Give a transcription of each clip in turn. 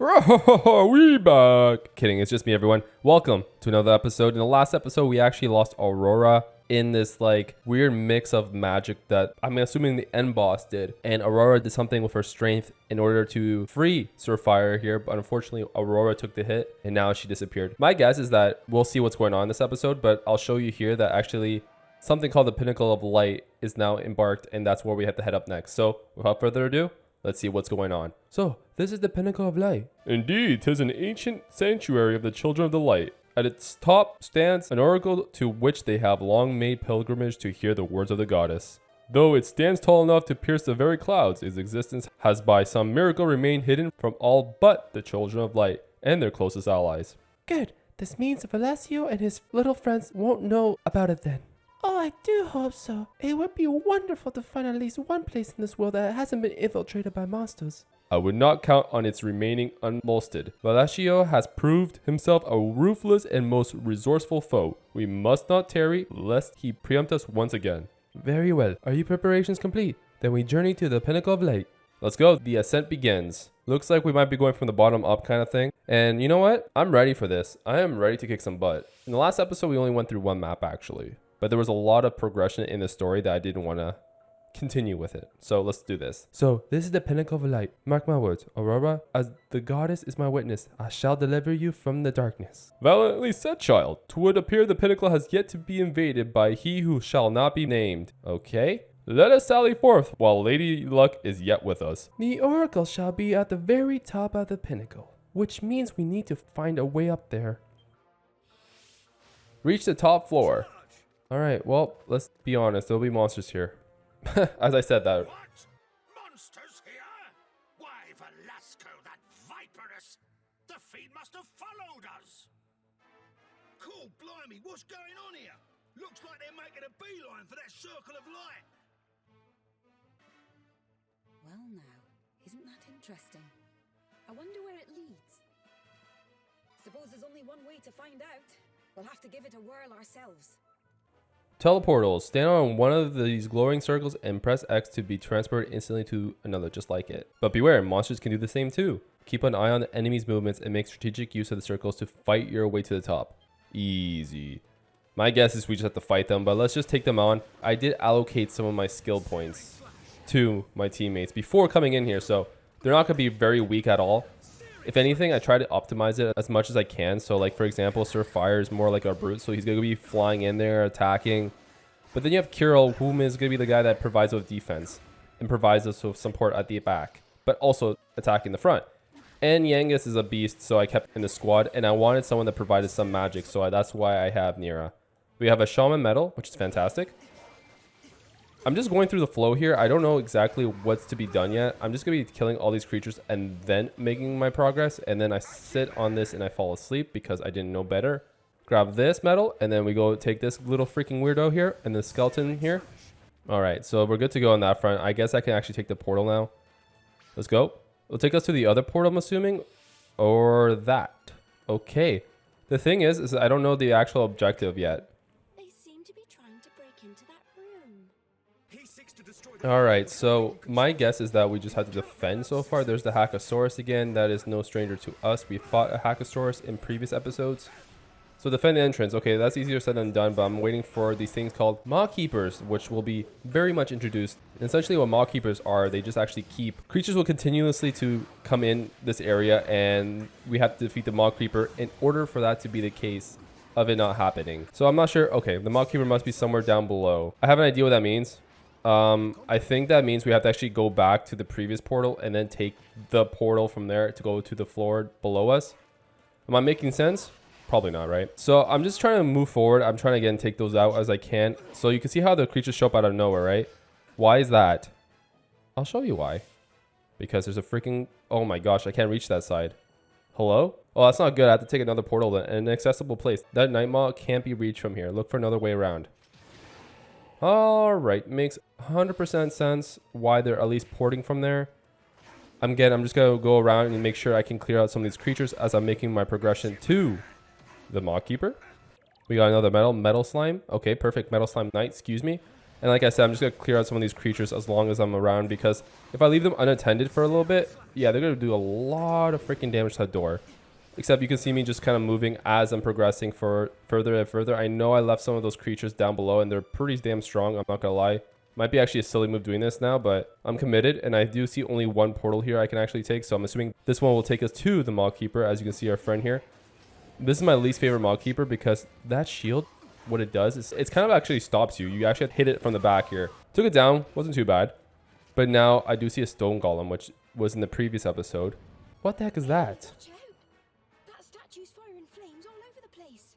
We back. Kidding, it's just me, everyone. Welcome to another episode. In the last episode, we actually lost Aurora in this like weird mix of magic that I'm assuming the end boss did. And Aurora did something with her strength in order to free Surefire here. But unfortunately, Aurora took the hit and now she disappeared. My guess is that we'll see what's going on in this episode, but I'll show you here that actually something called the Pinnacle of Light is now embarked, and that's where we have to head up next. So without further ado, let's see what's going on. So, this is the Pinnacle of Light. Indeed, 'tis an ancient sanctuary of the Children of the Light. At its top stands an oracle to which they have long made pilgrimage to hear the words of the goddess. Though it stands tall enough to pierce the very clouds, its existence has by some miracle remained hidden from all but the Children of Light and their closest allies. Good. This means Velasio and his little friends won't know about it then. Oh, I do hope so. It would be wonderful to find at least one place in this world that hasn't been infiltrated by monsters. I would not count on its remaining unmolested. Velasio has proved himself a ruthless and most resourceful foe. We must not tarry, lest he preempt us once again. Very well. Are your preparations complete? Then we journey to the Pinnacle of Light. Let's go. The ascent begins. Looks like we might be going from the bottom up kind of thing. And you know what? I'm ready for this. I am ready to kick some butt. In the last episode, we only went through one map actually. But there was a lot of progression in the story that I didn't want to continue with it. So let's do this. So this is the Pinnacle of Light. Mark my words, Aurora, as the goddess is my witness, I shall deliver you from the darkness. Valiantly said, child. 'Twould appear the pinnacle has yet to be invaded by he who shall not be named. Okay. Let us sally forth while Lady Luck is yet with us. The oracle shall be at the very top of the pinnacle, which means we need to find a way up there. Reach the top floor. Alright, well, let's be honest, there'll be monsters here. As I said that. What? Monsters here? Why, Velasco, that viperous! The feet must have followed us! Cool, blimey, what's going on here? Looks like they're making a beeline for that circle of light. Well now, isn't that interesting? I wonder where it leads. Suppose there's only one way to find out. We'll have to give it a whirl ourselves. Teleportals. Stand on one of these glowing circles and press X to be transported instantly to another just like it. But beware, monsters can do the same too. Keep an eye on the enemy's movements and make strategic use of the circles to fight your way to the top. Easy. My guess is we just have to fight them, but let's just take them on. I did allocate some of my skill points to my teammates before coming in here, so they're not going to be very weak at all. If anything, I try to optimize it as much as I can. So like, for example, Surefire is more like our brute. So he's going to be flying in there, attacking. But then you have Kirill, whom is going to be the guy that provides with defense and provides us with support at the back, but also attacking the front. And Yangus is a beast, so I kept in the squad. And I wanted someone that provided some magic. So that's why I have Nira. We have a Shaman Medal, which is fantastic. I'm just going through the flow here. I don't know exactly what's to be done yet. I'm just going to be killing all these creatures and then making my progress. And then I sit on this and I fall asleep because I didn't know better. Grab this medal and then we go take this little freaking weirdo here and the skeleton here. All right, so we're good to go on that front. I guess I can actually take the portal now. Let's go. It'll take us to the other portal, I'm assuming. Or that. Okay. The thing is I don't know the actual objective yet. Alright, so my guess is that we just have to defend so far. There's the Hackosaurus again. That is no stranger to us. We fought a Hackosaurus in previous episodes. So defend the entrance. Okay, that's easier said than done, but I'm waiting for these things called Maw Keepers, which will be very much introduced. And essentially what Maw Keepers are, they just actually keep... Creatures will continuously to come in this area, and we have to defeat the Maw Keeper in order for that to be the case of it not happening. So I'm not sure. Okay, the Maw Keeper must be somewhere down below. I have an idea what that means. I think that means we have to actually go back to the previous portal and then take the portal from there to go to the floor below us. Am I making sense? Probably not, right? So I'm just trying to move forward. I'm trying to again take those out as I can. So you can see how the creatures show up out of nowhere, right? Why is that? I'll show you why. Because there's a freaking... Oh my gosh, I can't reach that side. Hello? Oh, that's not good. I have to take another portal then. An accessible place. That Night Maw can't be reached from here. Look for another way around. Alright, makes 100% sense why they're at least porting from there. I'm just going to go around and make sure I can clear out some of these creatures as I'm making my progression to the Maw Keeper. We got another Metal Slime. Okay, perfect. Metal Slime Knight, excuse me. And like I said, I'm just going to clear out some of these creatures as long as I'm around, because if I leave them unattended for a little bit, yeah, they're going to do a lot of freaking damage to that door. Except you can see me just kind of moving as I'm progressing for further and further. I know I left some of those creatures down below, and they're pretty damn strong, I'm not going to lie. Might be actually a silly move doing this now, but I'm committed, and I do see only one portal here I can actually take, so I'm assuming this one will take us to the Maw Keeper, as you can see our friend here. This is my least favorite Maw Keeper because that shield, what it does is it's kind of actually stops you. You actually have to hit it from the back here. Took it down, wasn't too bad. But now I do see a stone golem, which was in the previous episode. What the heck is that? Watch out. That statue's firing flames all over the place.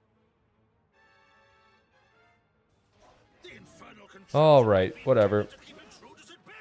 The infernal controls All right, whatever. to keep intruders at bay.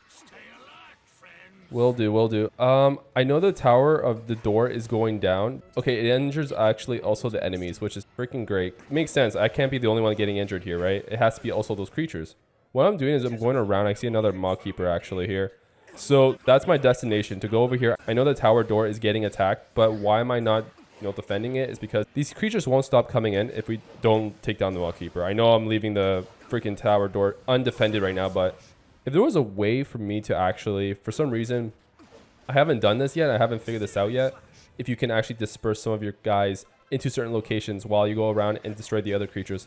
Stay alert, friend. Will do, will do. I know the tower of the door is going down. Okay, it injures actually also the enemies, which is freaking great. Makes sense. I can't be the only one getting injured here, right? It has to be also those creatures. What I'm doing is I'm going around. I see another Maw Keeper actually here. So that's my destination, to go over here. I know the tower door is getting attacked, but why am I not, defending it? Is because these creatures won't stop coming in if we don't take down the Maw Keeper. I know I'm leaving the freaking tower door undefended right now, but if there was a way for me to actually, for some reason, I haven't done this yet, I haven't figured this out yet, if you can actually disperse some of your guys into certain locations while you go around and destroy the other creatures,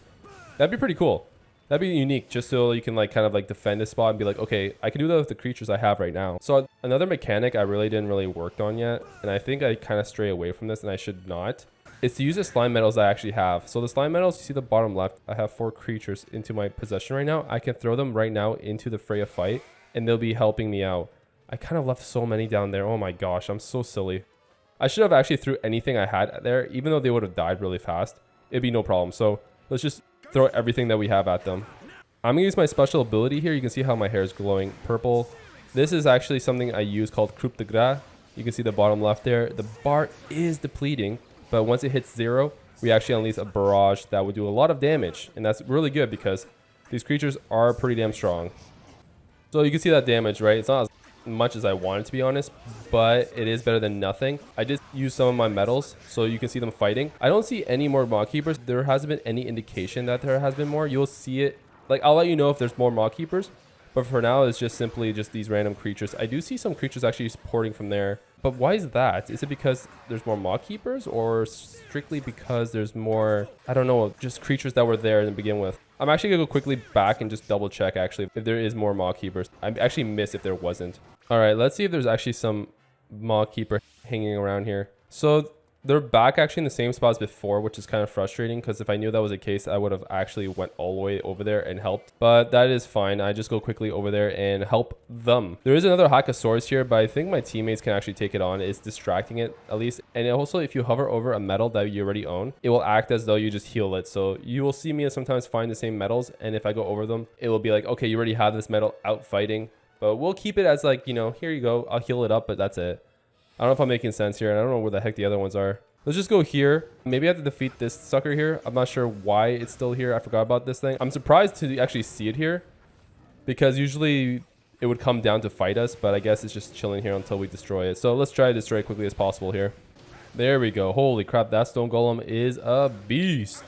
that'd be pretty cool. That'd be unique, just so you can kind of defend this spot and be like, okay, I can do that with the creatures I have right now. So another mechanic I didn't really work on yet, and I think I kind of stray away from this, and I should not, is to use the slime metals I actually have. So the slime metals, you see the bottom left, I have 4 creatures into my possession right now. I can throw them right now into the Freya fight, and they'll be helping me out. I kind of left so many down there. Oh my gosh, I'm so silly. I should have actually threw anything I had there, even though they would have died really fast. It'd be no problem. So let's just throw everything that we have at them. I'm gonna use my special ability here. You can see how my hair is glowing purple. This is actually something I use called Coup de Grace. You can see the bottom left there. The bar is depleting, but once it hits 0, we actually unleash a barrage that would do a lot of damage. And that's really good because these creatures are pretty damn strong. So you can see that damage, right? It's not as much as I want it, to be honest, but it is better than nothing. I did use some of my metals, so you can see them fighting. I don't see any more Maw Keepers. There hasn't been any indication that there has been more. You'll see it. I'll let you know if there's more Maw Keepers, but for now, it's just simply just these random creatures. I do see some creatures actually supporting from there, but why is that? Is it because there's more Maw Keepers, or strictly because there's more, I don't know, just creatures that were there to begin with? I'm actually gonna go quickly back and just double check actually if there is more Maw Keepers. I actually missed if there wasn't. All right, let's see if there's actually some Maw Keeper hanging around here. So they're back actually in the same spot as before, which is kind of frustrating because if I knew that was the case, I would have actually went all the way over there and helped. But that is fine. I just go quickly over there and help them. There is another Hackosaurus here, but I think my teammates can actually take it on. It's distracting it at least. And also, if you hover over a metal that you already own, it will act as though you just heal it. So you will see me sometimes find the same metals, and if I go over them, it will be like, okay, you already have this metal out fighting. But we'll keep it as here you go. I'll heal it up, but that's it. I don't know if I'm making sense here, and I don't know where the heck the other ones are. Let's just go here. Maybe I have to defeat this sucker here. I'm not sure why it's still here. I forgot about this thing. I'm surprised to actually see it here because usually it would come down to fight us, but I guess it's just chilling here until we destroy it. So let's try to destroy it quickly as possible here. There we go. Holy crap, that stone golem is a beast.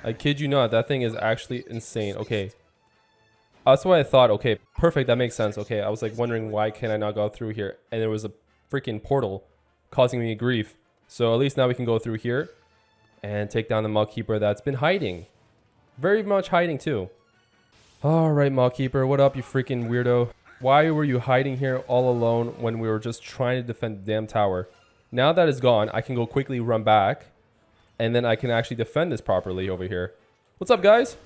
I kid you not. That thing is actually insane. Okay. That's why I thought, okay, perfect. That makes sense. Okay, I was wondering why can I not go through here? And there was a freaking portal causing me grief. So at least now we can go through here and take down the Maw Keeper that's been hiding. Very much hiding too. Alright, Maw Keeper, what up, you freaking weirdo? Why were you hiding here all alone when we were just trying to defend the damn tower? Now that it's gone, I can go quickly run back. And then I can actually defend this properly over here. What's up, guys?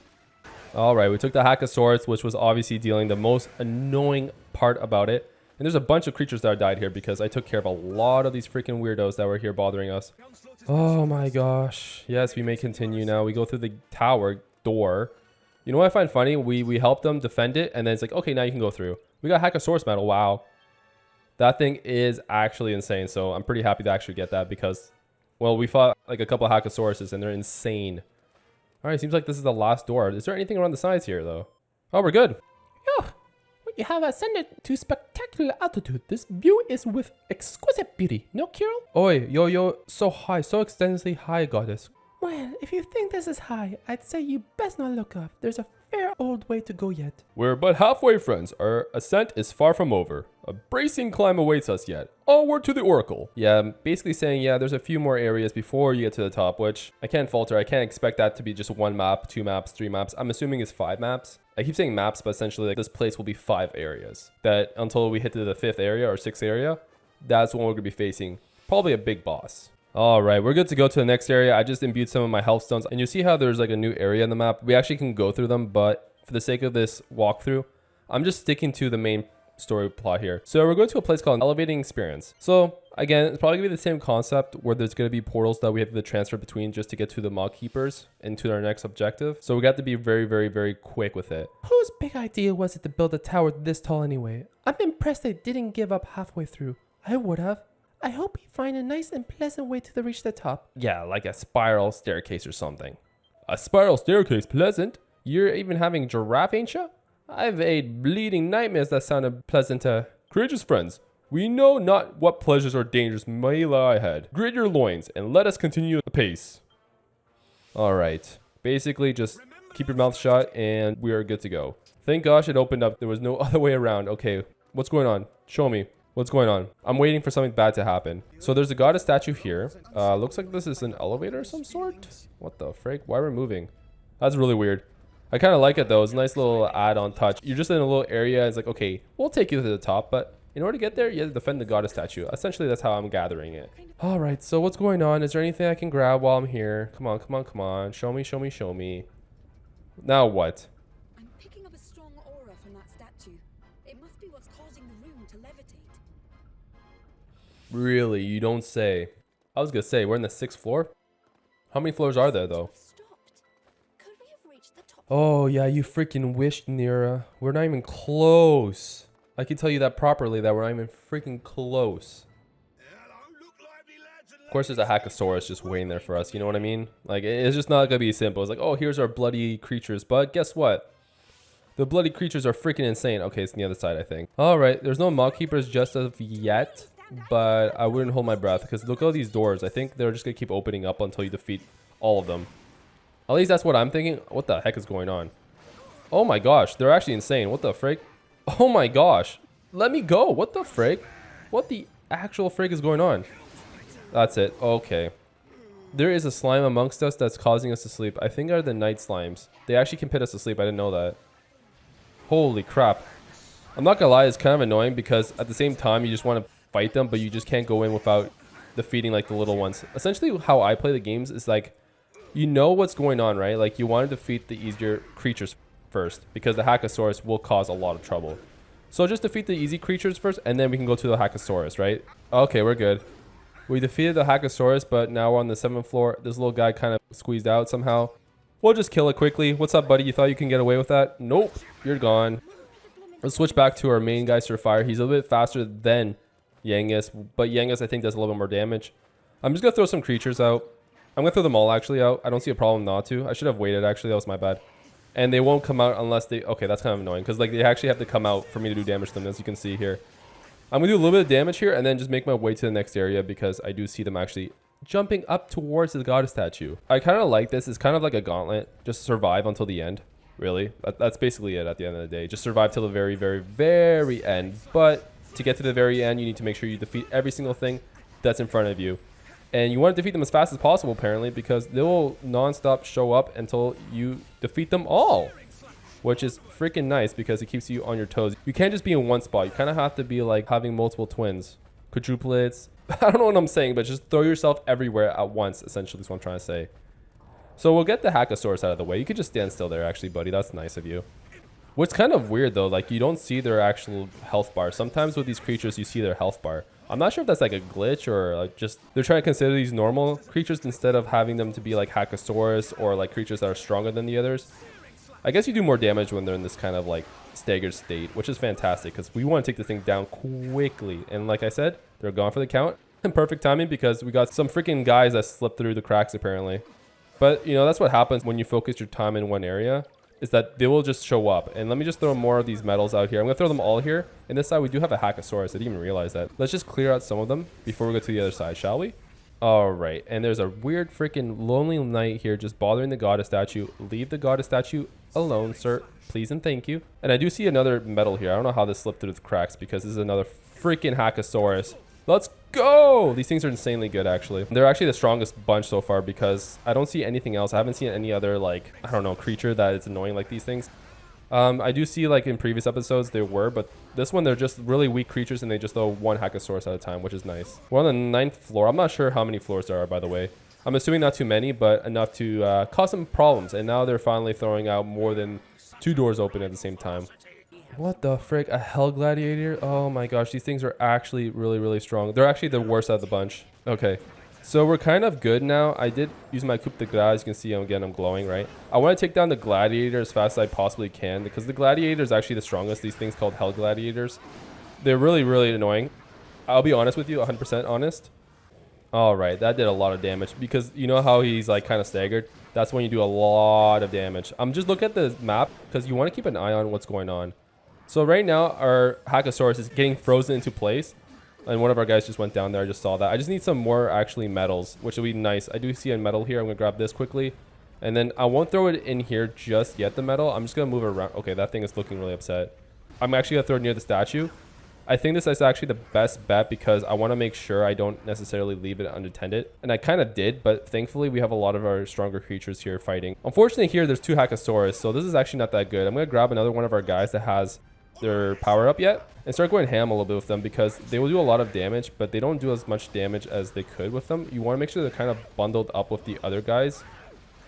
Alright, we took the Hackosaurus, which was obviously dealing the most annoying part about it. And there's a bunch of creatures that died here because I took care of a lot of these freaking weirdos that were here bothering us. Oh my gosh. Yes, we may continue now. We go through the tower door. You know what I find funny? We help them defend it, and then it's like, okay, now you can go through. We got Hackosaurus metal. Wow. That thing is actually insane. So I'm pretty happy to actually get that because, well, we fought a couple of Hackosauruses, and they're insane. All right, seems like this is the last door. Is there anything around the sides here, though? Oh, we're good. Yeah. You have ascended to spectacular altitude. This view is with exquisite beauty. No, Kirill? Oi, yo, so high, so extensively high, goddess. Well, if you think this is high, I'd say you best not look up. There's a fair old way to go yet. We're but halfway, friends. Our ascent is far from over. A bracing climb awaits us yet. Onward to the Oracle. Yeah, I'm basically saying, yeah, there's a few more areas before you get to the top, which I can't falter. I can't expect that to be just 1 map, 2 maps, 3 maps. I'm assuming it's 5 maps. I keep saying maps, but essentially like this place will be 5 areas. That until we hit to the 5th area or 6th area, that's when we're going to be facing probably a big boss. All right, we're good to go to the next area. I just imbued some of my health stones, and you see how there's like a new area in the map. We actually can go through them, but for the sake of this walkthrough, I'm just sticking to the main story plot here. So we're going to a place called Elevating Experience. So again, it's probably gonna be the same concept where there's gonna be portals that we have to transfer between just to get to the Mog Keepers and to our next objective. So we got to be very, very, very quick with it. Whose big idea was it to build a tower this tall anyway? I'm impressed they didn't give up halfway through. I would have. I hope you find a nice and pleasant way to reach the top. Yeah, like a spiral staircase or something. A spiral staircase pleasant? You're even having giraffe, ain't ya? I've had bleeding nightmares that sounded pleasanter. Courageous friends, we know not what pleasures or dangers may lie ahead. Gird your loins and let us continue the pace. Alright, basically just keep your mouth shut and we are good to go. Thank gosh it opened up. There was no other way around. Okay, what's going on? Show me. What's going on? I'm waiting for something bad to happen. So there's a goddess statue here. Looks like this is an elevator of some sort. What the frick? Why are we moving? That's really weird. I kind of like it though. It's a nice little add-on touch. You're just in a little area. It's like, okay, we'll take you to the top, but in order to get there, you have to defend the goddess statue. Essentially, that's how I'm gathering it. All right, so what's going on? Is there anything I can grab while I'm here? Come on, come on, come on. Show me, show me, show me. Now what? I'm picking up a strong aura from that statue. It must be what's causing the room to levitate. Really? You don't say. I was gonna say, we're in the 6th floor? How many floors are there though? Stopped. Could we have reached the top? Oh yeah, you freaking wished, Nira. We're not even close. I can tell you that properly, that we're not even freaking close. Of course, there's a Hackosaurus just waiting there for us. You know what I mean? Like, it's just not gonna be simple. It's like, oh, here's our bloody creatures. But guess what? The bloody creatures are freaking insane. Okay, it's on the other side, I think. All right, there's no Mog Keepers just of yet, but I wouldn't hold my breath because look at all these doors. I think they're just gonna keep opening up until you defeat all of them. At least that's what I'm thinking. What the heck is going on? Oh my gosh, they're actually insane. What the frick? Oh my gosh. Let me go. What the frick? What the actual frick is going on? That's it. Okay. There is a slime amongst us that's causing us to sleep. I think they're the night slimes. They actually can put us to sleep. I didn't know that. Holy crap. I'm not gonna lie, it's kind of annoying because at the same time you just want to fight them, but you just can't go in without defeating like the little ones. Essentially how I play the games is like, you know what's going on, right? Like you want to defeat the easier creatures first because the Hackosaurus will cause a lot of trouble. So just defeat the easy creatures first and then we can go to the Hackosaurus, right? Okay, we're good. We defeated the Hackosaurus, but now we're on the 7th floor. This little guy kind of squeezed out somehow. We'll just kill it quickly. What's up, buddy? You thought you can get away with that? Nope. You're gone. Let's switch back to our main guy, Sir Fire. He's a little bit faster than Yangus, but Yangus I think does a little bit more damage. I'm just going to throw some creatures out. I'm going to throw them all actually out. I don't see a problem not to. I should have waited actually. That was my bad. And they won't come out unless they... Okay, that's kind of annoying because like they actually have to come out for me to do damage to them, as you can see here. I'm going to do a little bit of damage here and then just make my way to the next area because I do see them actually jumping up towards the goddess statue. I kind of like this. It's kind of like a gauntlet. Just survive until the end. Really. That's basically it at the end of the day. Just survive till the very, very, very end. But to get to the very end, you need to make sure you defeat every single thing that's in front of you. And you want to defeat them as fast as possible, apparently, because they will non-stop show up until you defeat them all. Which is freaking nice because it keeps you on your toes. You can't just be in one spot. You kind of have to be like having multiple twins. Quadruplets. I don't know what I'm saying, but just throw yourself everywhere at once, essentially is what I'm trying to say. So we'll get the Hackosaurus out of the way. You could just stand still there, actually, buddy. That's nice of you. What's kind of weird, though, like you don't see their actual health bar. Sometimes with these creatures, you see their health bar. I'm not sure if that's like a glitch or like just they're trying to consider these normal creatures instead of having them to be like Hackosaurus or like creatures that are stronger than the others. I guess you do more damage when they're in this kind of like staggered state, which is fantastic because we want to take this thing down quickly. And like I said, they're gone for the count. And perfect timing because we got some freaking guys that slipped through the cracks apparently. But you know, that's what happens when you focus your time in one area, is that they will just show up. And let me just throw more of these metals out here. I'm gonna throw them all here. And this side we do have a Hackosaurus. I didn't even realize that. Let's just clear out some of them before we go to the other side, shall we? All right, and there's a weird freaking lonely knight here just bothering the goddess statue. Leave the goddess statue alone, sir. Please and thank you. And I do see another medal here. I don't know how this slipped through the cracks because this is another freaking Hackosaurus. Let's go! These things are insanely good, actually. They're actually the strongest bunch so far because I don't see anything else. I haven't seen any other, like, I don't know, creature that is annoying like these things. I do see, like, in previous episodes there were, but this one they're just really weak creatures and they just throw one Hackosaurus at a time, which is nice. We're on the 9th floor. I'm not sure how many floors there are, by the way. I'm assuming not too many, but enough to cause some problems. And now they're finally throwing out more than 2 doors open at the same time. What the frick? A Hell Gladiator? Oh my gosh, these things are actually really, really strong. They're actually the worst out of the bunch. Okay, so we're kind of good now. I did use my coup de grace. As you can see, again, I'm glowing, right? I want to take down the Gladiator as fast as I possibly can because the Gladiator is actually the strongest. These things called Hell Gladiators. They're really, really annoying. I'll be honest with you, 100% honest. All right, that did a lot of damage because you know how he's like kind of staggered? That's when you do a lot of damage. I'm just looking at the map because you want to keep an eye on what's going on. So right now, our Hackosaurus is getting frozen into place. And one of our guys just went down there. I just saw that. I just need some more, actually, medals, which will be nice. I do see a medal here. I'm going to grab this quickly. And then I won't throw it in here just yet, the medal. I'm just going to move it around. Okay, that thing is looking really upset. I'm actually going to throw it near the statue. I think this is actually the best bet because I want to make sure I don't necessarily leave it unattended. And I kind of did, but thankfully we have a lot of our stronger creatures here fighting. Unfortunately here, there's 2 Hackosaurus, so this is actually not that good. I'm going to grab another one of our guys that has their power up yet and start going ham a little bit with them because they will do a lot of damage, but they don't do as much damage as they could with them. You want to make sure they're kind of bundled up with the other guys.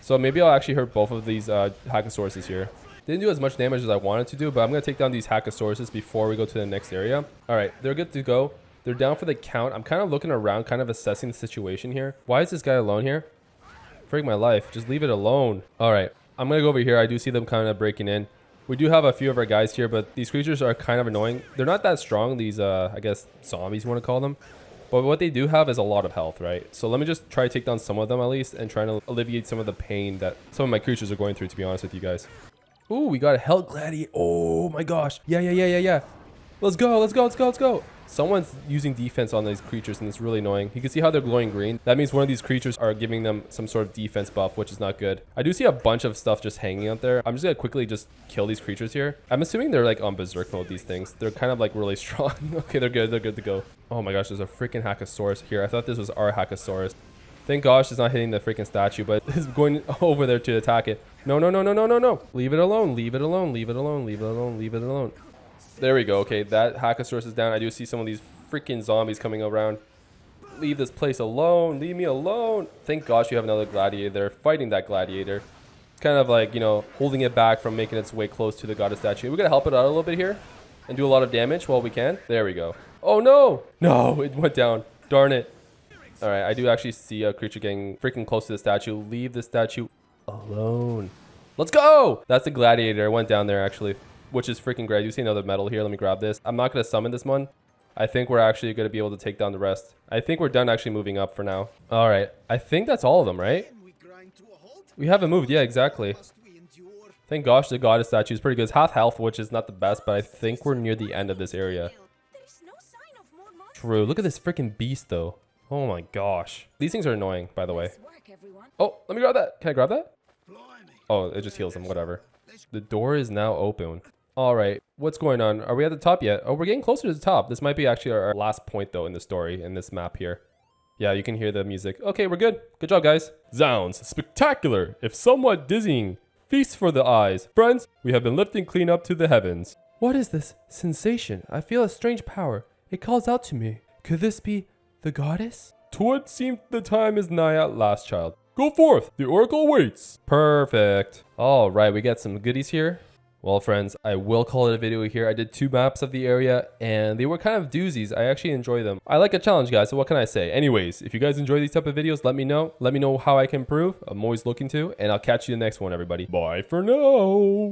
So maybe I'll actually hurt both of these Hackosauruses here. Didn't do as much damage as I wanted to do, but I'm going to take down these Hackosauruses before we go to the next area. All right, they're good to go. They're down for the count. I'm kind of looking around, kind of assessing the situation here. Why is this guy alone here? Freak my life. Just leave it alone. All right, I'm going to go over here. I do see them kind of breaking in. We do have a few of our guys here, but these creatures are kind of annoying. They're not that strong, these, I guess, zombies you want to call them. But what they do have is a lot of health, right? So let me just try to take down some of them at least and try to alleviate some of the pain that some of my creatures are going through, to be honest with you guys. Ooh, we got a Hell Gladiator. Oh my gosh. Yeah. Let's go. Someone's using defense on these creatures and it's really annoying. You can see how they're glowing green. That means one of these creatures are giving them some sort of defense buff, which is not good. I do see a bunch of stuff just hanging out there. I'm just gonna quickly just kill these creatures here. I'm assuming they're like on berserk mode, these things. They're kind of like really strong. Okay, they're good to go. Oh my gosh, there's a freaking Hackosaurus here. I thought this was our Hackosaurus. Thank gosh it's not hitting the freaking statue, but it's going over there to attack it. No. Leave it alone. There we go. Okay, that Hackosaurus is down. I do see some of these freaking zombies coming around. Leave this place alone. Leave me alone. Thank gosh you have another gladiator there fighting that gladiator. It's kind of like, you know, holding it back from making its way close to the goddess statue. We're going to help it out a little bit here and do a lot of damage while we can. There we go. Oh, no. No, it went down. Darn it. All right, I do actually see a creature getting freaking close to the statue. Leave the statue alone. Let's go. That's the gladiator. I went down there, actually, which is freaking great. You see another medal here. Let me grab this. I'm not going to summon this one. I think we're actually going to be able to take down the rest. I think we're done actually moving up for now. All right. I think that's all of them, right? We haven't moved. Yeah, exactly. Thank gosh the goddess statue is pretty good. It's half health, which is not the best, but I think we're near the end of this area. True. Look at this freaking beast, though. Oh my gosh. These things are annoying, by the way. Oh, let me grab that. Can I grab that? Oh, it just heals them. Whatever. The door is now open. All right. What's going on? Are we at the top yet? Oh, we're getting closer to the top. This might be actually our last point, though, in the story, in this map here. Yeah, you can hear the music. Okay, we're good. Good job, guys. Zounds. Spectacular, if somewhat dizzying. Feast for the eyes. Friends, we have been lifting clean up to the heavens. What is this sensation? I feel a strange power. It calls out to me. Could this be the goddess? Twould seem the time is nigh at last, child. Go forth. The oracle waits. Perfect. All right, we got some goodies here. Well, friends, I will call it a video here. I did 2 maps of the area, and they were kind of doozies. I actually enjoy them. I like a challenge, guys, so what can I say? Anyways, if you guys enjoy these type of videos, let me know. Let me know how I can improve. I'm always looking to, and I'll catch you in the next one, everybody. Bye for now.